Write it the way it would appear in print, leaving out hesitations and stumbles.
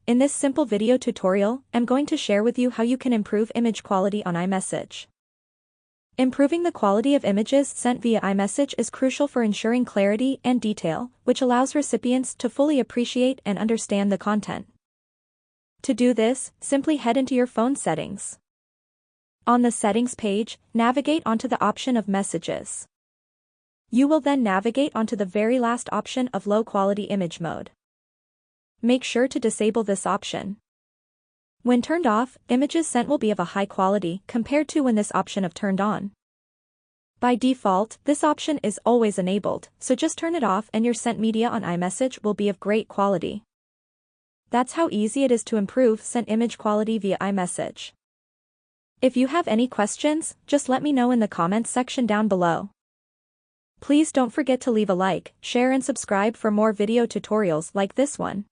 In this simple video tutorial, I'm going to share with you how you can improve image quality on iMessage. Improving the quality of images sent via iMessage is crucial for ensuring clarity and detail, which allows recipients to fully appreciate and understand the content. To do this, simply head into your phone settings. On the Settings page, navigate onto the option of Messages. You will then navigate onto the very last option of Low Quality Image Mode. Make sure to disable this option. When turned off, images sent will be of a high quality compared to when this option is turned on. By default, this option is always enabled, so just turn it off and your sent media on iMessage will be of great quality. That's how easy it is to improve sent image quality via iMessage. If you have any questions, just let me know in the comments section down below. Please don't forget to leave a like, share and subscribe for more video tutorials like this one.